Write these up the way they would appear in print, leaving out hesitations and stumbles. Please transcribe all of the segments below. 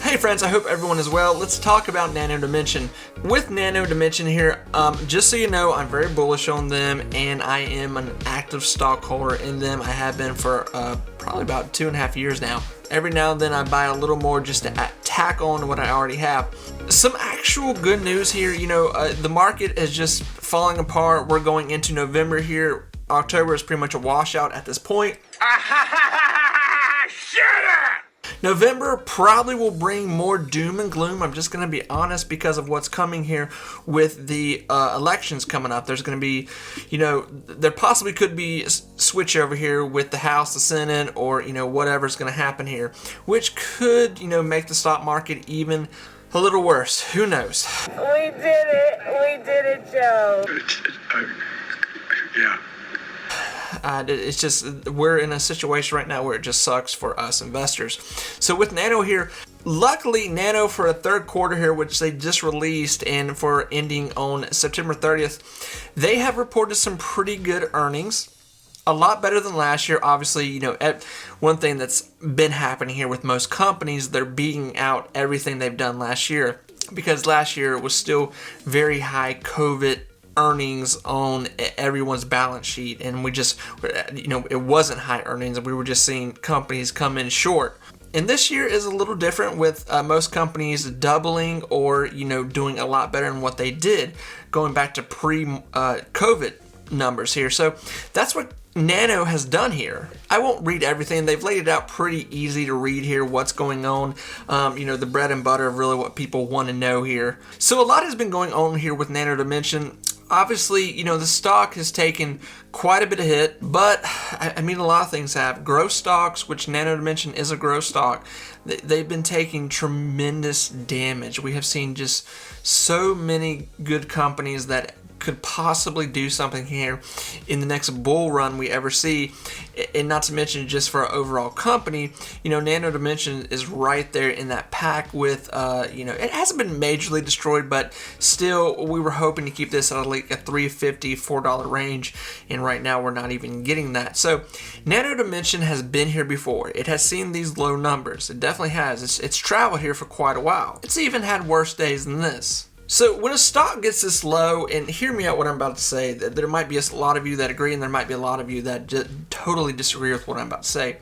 Hey friends, I hope everyone is well. Let's talk about Nndm. With Nndm here, just so you know, I'm very bullish on them and I am an active stockholder in them. I have been for probably about 2.5 years now. Every now and then I buy a little more just to tack on what I already have. Some actual good news here, the market is just falling apart. We're going into November here. October is pretty much a washout at this point. November probably will bring more doom and gloom. I'm just going to be honest because of what's coming here with the elections coming up. There's going to be, there possibly could be a switch over here with the House, the Senate, or, whatever's going to happen here, which could, make the stock market even a little worse. Who knows? We did it, Joe. Yeah. It's just, we're in a situation right now where it just sucks for us investors. So with Nano here, luckily Nano for a third quarter here, which they just released, and for ending on September 30th, they have reported some pretty good earnings. A lot better than last year. Obviously, one thing that's been happening here with most companies, they're beating out everything they've done last year, because last year was still very high COVID earnings on everyone's balance sheet, and we just, it wasn't high earnings, and we were just seeing companies come in short. And this year is a little different, with most companies doubling or doing a lot better than what they did going back to pre-COVID numbers here. So that's what Nano has done here. I won't read everything. They've laid it out pretty easy to read here, what's going on, the bread and butter of really what people want to know here. So a lot has been going on here with Nndm. Obviously, the stock has taken quite a bit of hit, but a lot of things have. Growth stocks, which Nndm is a growth stock, they've been taking tremendous damage. We have seen just so many good companies that could possibly do something here in the next bull run we ever see, and not to mention just for our overall company, Nndm is right there in that pack with, it hasn't been majorly destroyed, but still we were hoping to keep this at like a $3.50, $4 range, and right now we're not even getting that. So Nndm has been here before. It has seen these low numbers. It definitely has. It's traveled here for quite a while. It's even had worse days than this. So when a stock gets this low, and hear me out what I'm about to say, there might be a lot of you that agree, and there might be a lot of you that just totally disagree with what I'm about to say.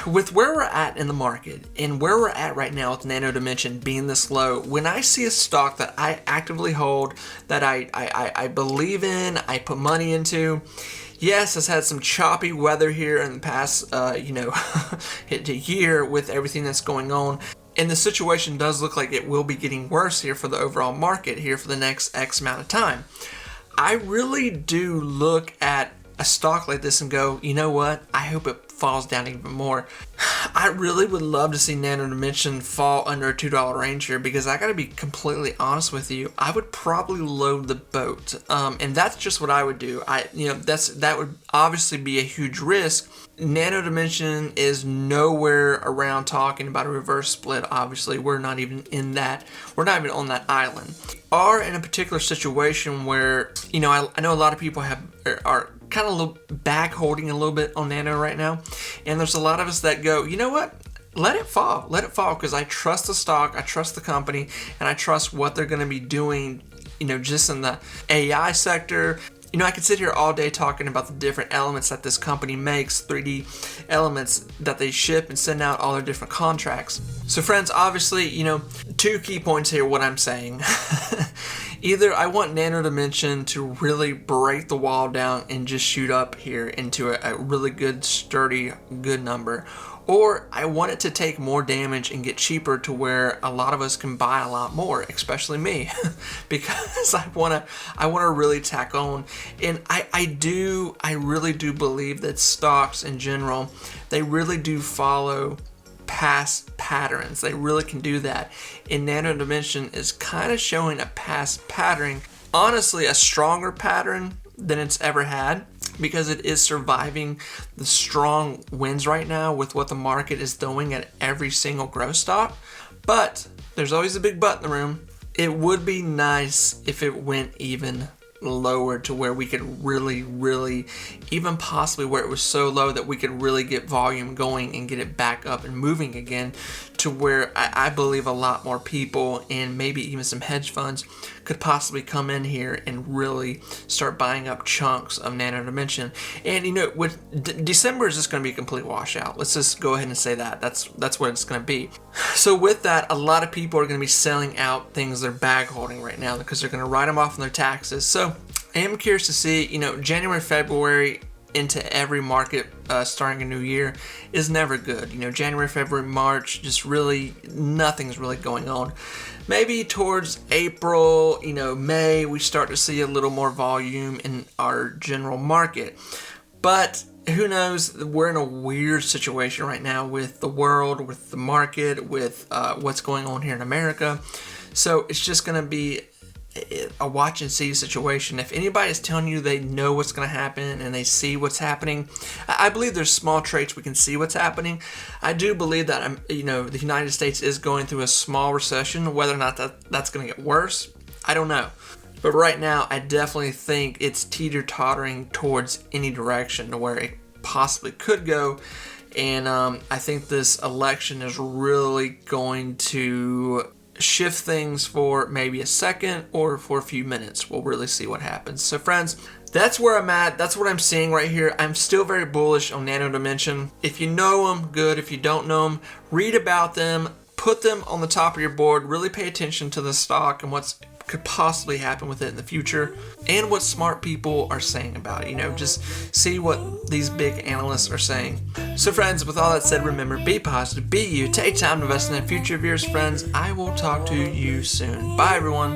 With where we're at in the market, and where we're at right now with Nndm being this low, when I see a stock that I actively hold, that I believe in, I put money into, yes, it's had some choppy weather here in the past, year with everything that's going on. And the situation does look like it will be getting worse here for the overall market here for the next X amount of time. I really do look at a stock like this and go, you know what? I hope it falls down even more. I really would love to see Nndm fall under a $2 range here, because I gotta be completely honest with you, I would probably load the boat, and that's just what I would do. That would obviously be a huge risk. Nndm is nowhere around talking about a reverse split. Obviously, we're not even in that. We're not even on that island. Are in a particular situation where I know a lot of people are kind of a little back holding a little bit on Nano right now, and there's a lot of us that go, you know what? Let it fall, because I trust the stock, I trust the company, and I trust what they're going to be doing, just in the AI sector. I could sit here all day talking about the different elements that this company makes, 3D elements that they ship and send out, all their different contracts. So friends, obviously, two key points here, what I'm saying. Either I want Nndm to really break the wall down and just shoot up here into a really good, sturdy, good number, or I want it to take more damage and get cheaper to where a lot of us can buy a lot more, especially me, because I want to really tack on. And I really do believe that stocks in general, they really do follow past patterns. They really can do that, and Nndm is kind of showing a past pattern, honestly a stronger pattern than it's ever had, because it is surviving the strong winds right now with what the market is doing at every single growth stock. But there's always a big but in the room. It would be nice if it went even lower to where we could really, even possibly where it was so low that we could really get volume going and get it back up and moving again, to where I believe a lot more people and maybe even some hedge funds could possibly come in here and really start buying up chunks of Nano Dimension. And you know, with December is just going to be a complete washout. Let's just go ahead and say that. That's what it's going to be. So with that, a lot of people are going to be selling out things they're bag holding right now because they're going to write them off on their taxes. So I am curious to see, you know, January, February into every market starting a new year is never good. You know, January, February, March, just really nothing's really going on. Maybe towards April, you know, May, we start to see a little more volume in our general market. But who knows? We're in a weird situation right now with the world, with the market, with what's going on here in America. So it's just going to be a watch and see situation. If anybody is telling you they know what's going to happen and they see what's happening, I believe there's small traits we can see what's happening. I do believe that, you know, the United States is going through a small recession. Whether or not that's going to get worse, I don't know. But right now, I definitely think it's teeter-tottering towards any direction to where it possibly could go. And I think this election is really going to shift things for maybe a second or for a few minutes. We'll really see what happens. So friends, that's where I'm at. That's what I'm seeing right here. I'm still very bullish on Nano Dimension. If you know them, good. If you don't know them, read about them. Put them on the top of your board. Really pay attention to the stock and what's could possibly happen with it in the future and what smart people are saying about it. You know, just see what these big analysts are saying. So friends, with all that said, remember, be positive, be you, take time to invest in the future of yours, friends. I will talk to you soon. Bye everyone.